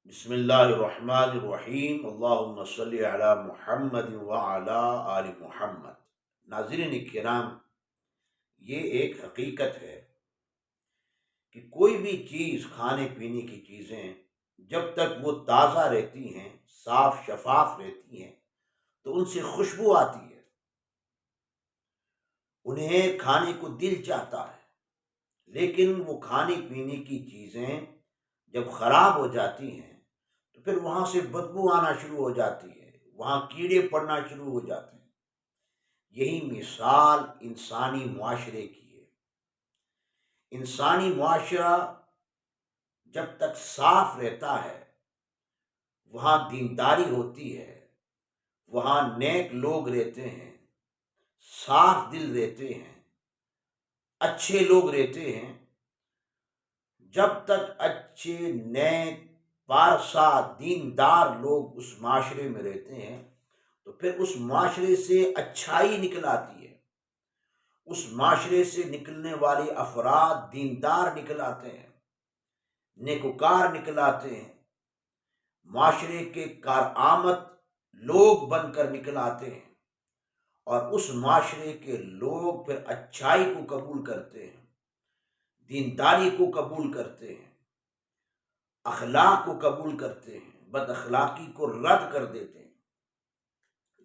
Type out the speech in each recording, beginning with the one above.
بسم اللہ الرحمن الرحیم، اللہم صلی علی محمد وعلی آل محمد۔ ناظرین کرام، یہ ایک حقیقت ہے کہ کوئی بھی چیز، کھانے پینے کی چیزیں جب تک وہ تازہ رہتی ہیں، صاف شفاف رہتی ہیں، تو ان سے خوشبو آتی ہے، انہیں کھانے کو دل چاہتا ہے۔ لیکن وہ کھانے پینے کی چیزیں جب خراب ہو جاتی ہیں تو پھر وہاں سے بدبو آنا شروع ہو جاتی ہے، وہاں کیڑے پڑنا شروع ہو جاتے ہیں۔ یہی مثال انسانی معاشرے کی ہے۔ انسانی معاشرہ جب تک صاف رہتا ہے، وہاں دینداری ہوتی ہے، وہاں نیک لوگ رہتے ہیں، صاف دل رہتے ہیں، اچھے لوگ رہتے ہیں۔ جب تک اچھے، نیک، پارسا، دیندار لوگ اس معاشرے میں رہتے ہیں تو پھر اس معاشرے سے اچھائی نکل آتی ہے۔ اس معاشرے سے نکلنے والے افراد دیندار نکل آتے ہیں، نیکوکار نکل آتے ہیں، معاشرے کے کارآمد لوگ بن کر نکل آتے ہیں، اور اس معاشرے کے لوگ پھر اچھائی کو قبول کرتے ہیں، دینداری کو قبول کرتے ہیں، اخلاق کو قبول کرتے ہیں، بد اخلاقی کو رد کر دیتے ہیں۔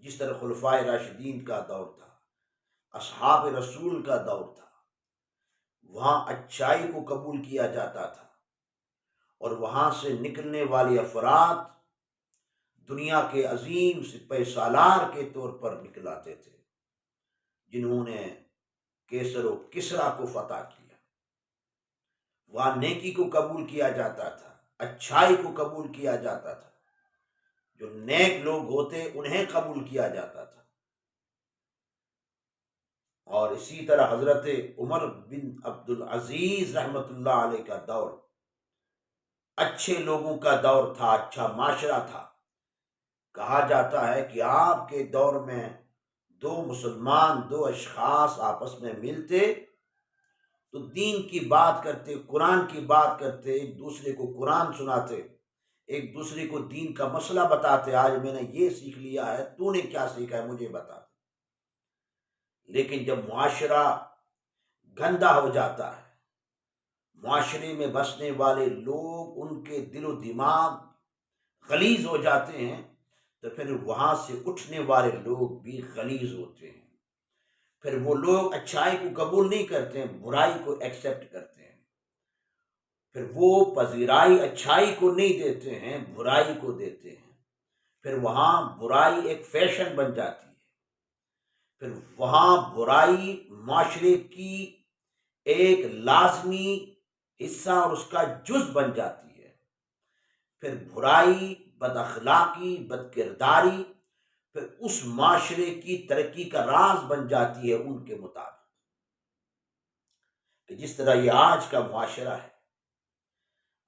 جس طرح خلفائے راشدین کا دور تھا، اصحاب رسول کا دور تھا، وہاں اچھائی کو قبول کیا جاتا تھا، اور وہاں سے نکلنے والے افراد دنیا کے عظیم سپہ سالار کے طور پر نکل آتے تھے، جنہوں نے کیسر و کسریٰ کو فتح کیا۔ وہاں نیکی کو قبول کیا جاتا تھا، اچھائی کو قبول کیا جاتا تھا، جو نیک لوگ ہوتے انہیں قبول کیا جاتا تھا۔ اور اسی طرح حضرت عمر بن عبدالعزیز رحمۃ اللہ علیہ کا دور اچھے لوگوں کا دور تھا، اچھا معاشرہ تھا۔ کہا جاتا ہے کہ آپ کے دور میں دو مسلمان، دو اشخاص آپس میں ملتے تو دین کی بات کرتے، قرآن کی بات کرتے، ایک دوسرے کو قرآن سناتے، ایک دوسرے کو دین کا مسئلہ بتاتے، آج میں نے یہ سیکھ لیا ہے، تو نے کیا سیکھا ہے مجھے بتا۔ لیکن جب معاشرہ گندا ہو جاتا ہے، معاشرے میں بسنے والے لوگ، ان کے دل و دماغ غلیظ ہو جاتے ہیں، تو پھر وہاں سے اٹھنے والے لوگ بھی غلیظ ہوتے ہیں۔ پھر وہ لوگ اچھائی کو قبول نہیں کرتے ہیں، برائی کو ایکسیپٹ کرتے ہیں۔ پھر وہ پذیرائی اچھائی کو نہیں دیتے ہیں، برائی کو دیتے ہیں۔ پھر وہاں برائی ایک فیشن بن جاتی ہے، پھر وہاں برائی معاشرے کی ایک لازمی حصہ اور اس کا جز بن جاتی ہے۔ پھر برائی، بد اخلاقی، بد کرداری پھر اس معاشرے کی ترقی کا راز بن جاتی ہے ان کے مطابق۔ کہ جس طرح یہ آج کا معاشرہ ہے،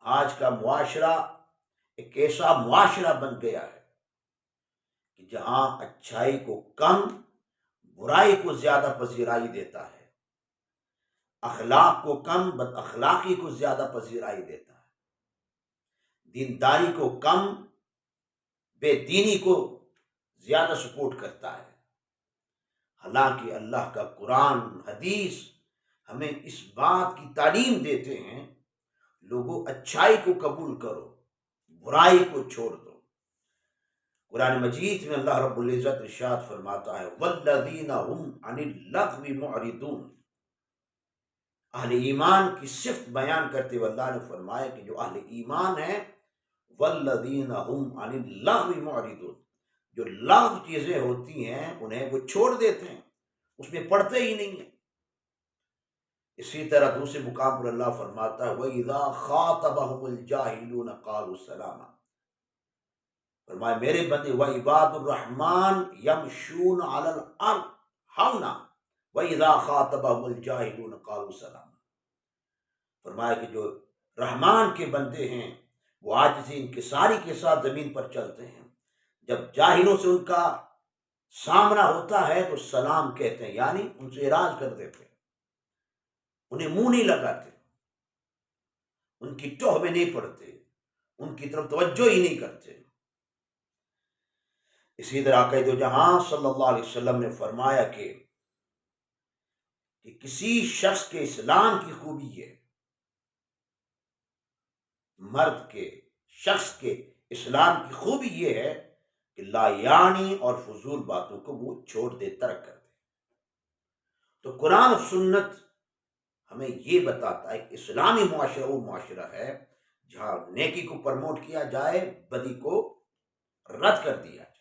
آج کا معاشرہ ایک ایسا معاشرہ بن گیا ہے کہ جہاں اچھائی کو کم، برائی کو زیادہ پذیرائی دیتا ہے، اخلاق کو کم، بد اخلاقی کو زیادہ پذیرائی دیتا ہے، دینداری کو کم، بے دینی کو زیادہ سپورٹ کرتا ہے۔ حالانکہ اللہ کا قرآن، حدیث ہمیں اس بات کی تعلیم دیتے ہیں، لوگوں اچھائی کو قبول کرو، برائی کو چھوڑ دو۔ قرآن مجید میں اللہ رب العزت ارشاد فرماتا ہے والذین هم عن اللغو معرضون۔ اہل ایمان کی صفت بیان کرتے ہوئے اللہ نے فرمایا کہ جو اہل ایمان ہیں، والذین هم عن اللغو معرضون، جو لغو چیزیں ہوتی ہیں انہیں وہ چھوڑ دیتے ہیں، اس میں پڑھتے ہی نہیں ہیں۔ اسی طرح دوسرے مقام پر اللہ فرماتا ہے وَإِذَا خَاطَبَهُمُ الْجَاهِلُونَ قَالُوا سَلَامًا۔ فرمایا میرے بندے وَعِبَادُ الرَّحْمَنِ يَمْشُونَ عَلَى الْأَرْضِ هَوْنًا وَإِذَا خَاطَبَهُمُ الْجَاهِلُونَ قَالُوا سَلَامًا۔ فرمایا کہ جو رحمان کے بندے ہیں وہ عاجزی انکساری کے ساتھ زمین پر چلتے ہیں، جب جاہلوں سے ان کا سامنا ہوتا ہے تو سلام کہتے ہیں، یعنی ان سے اعراض کر دیتے ہیں، انہیں منہ نہیں لگاتے، ان کی ٹوہ میں نہیں پڑتے، ان کی طرف توجہ ہی نہیں کرتے۔ اسی طرح آقا دو جہاں صلی اللہ علیہ وسلم نے فرمایا کہ کسی شخص کے اسلام کی خوبی ہے، مرد کے شخص کے اسلام کی خوبی یہ ہے کہ لا یعنی اور فضول باتوں کو وہ چھوڑ دے، ترک کر دے۔ تو قرآن و سنت ہمیں یہ بتاتا ہے کہ اسلامی معاشرہ وہ معاشرہ ہے جہاں نیکی کو پرموٹ کیا جائے، بدی کو رد کر دیا جائے۔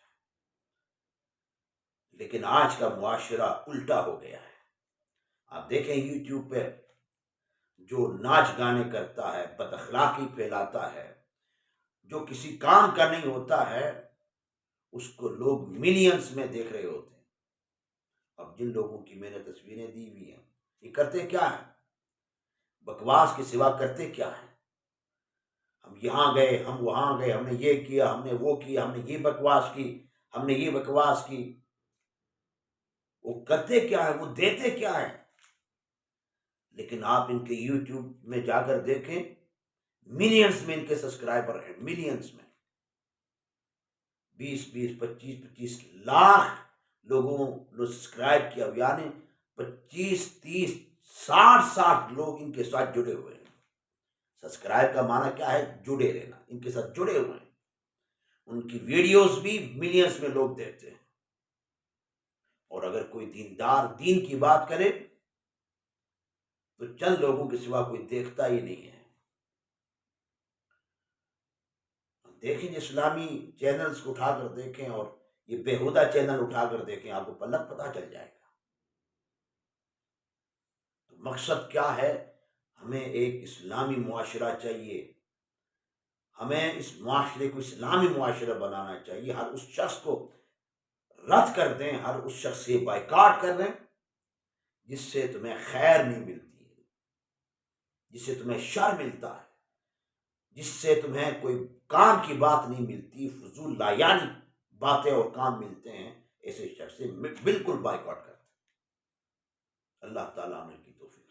لیکن آج کا معاشرہ الٹا ہو گیا ہے۔ آپ دیکھیں یوٹیوب پہ جو ناچ گانے کرتا ہے، بد اخلاقی پھیلاتا ہے، جو کسی کام کا نہیں ہوتا ہے، اس کو لوگ ملینز میں دیکھ رہے ہوتے ہیں۔ اب جن لوگوں کی میں نے تصویریں دی ہوئی ہیں، یہ کرتے کیا ہیں؟ بکواس کے سوا کرتے کیا ہیں؟ ہم یہاں گئے، ہم وہاں گئے، ہم نے یہ کیا، ہم نے وہ کیا، ہم نے یہ بکواس کی، ہم نے یہ بکواس کی۔ وہ کرتے کیا ہے؟ وہ دیتے کیا ہے؟ لیکن آپ ان کے یوٹیوب میں جا کر دیکھیں، ملینز میں ان کے سبسکرائبر ہیں، ملینز میں 20 25 لاکھ لوگوں نے سبسکرائب کیا، یعنی 25 30 60 لوگ ان کے ساتھ جڑے ہوئے ہیں۔ سبسکرائب کا معنی کیا ہے؟ جڑے رہنا، ان کے ساتھ جڑے ہوئے ہیں۔ ان کی ویڈیوز بھی ملینز میں لوگ دیکھتے ہیں۔ اور اگر کوئی دیندار دین کی بات کرے تو چند لوگوں کے سوا کوئی دیکھتا ہی نہیں ہے۔ دیکھیں اسلامی چینلز کو اٹھا کر دیکھیں اور یہ بےہودہ چینل اٹھا کر دیکھیں، آپ کو پلک پتہ چل جائے گا۔ تو مقصد کیا ہے؟ ہمیں ایک اسلامی معاشرہ چاہیے، ہمیں اس معاشرے کو اسلامی معاشرہ بنانا چاہیے۔ ہر اس شخص کو رد کر دیں، ہر اس شخص سے بائیکاٹ کر دیں جس سے تمہیں خیر نہیں ملتی ہے، جس سے تمہیں شر ملتا ہے، جس سے تمہیں کوئی کام کی بات نہیں ملتی، فضول لا یعنی باتیں اور کام ملتے ہیں، ایسے شخص سے بالکل بائیکاٹ کرتے ہیں۔ اللہ تعالیٰ نے کی توفیق۔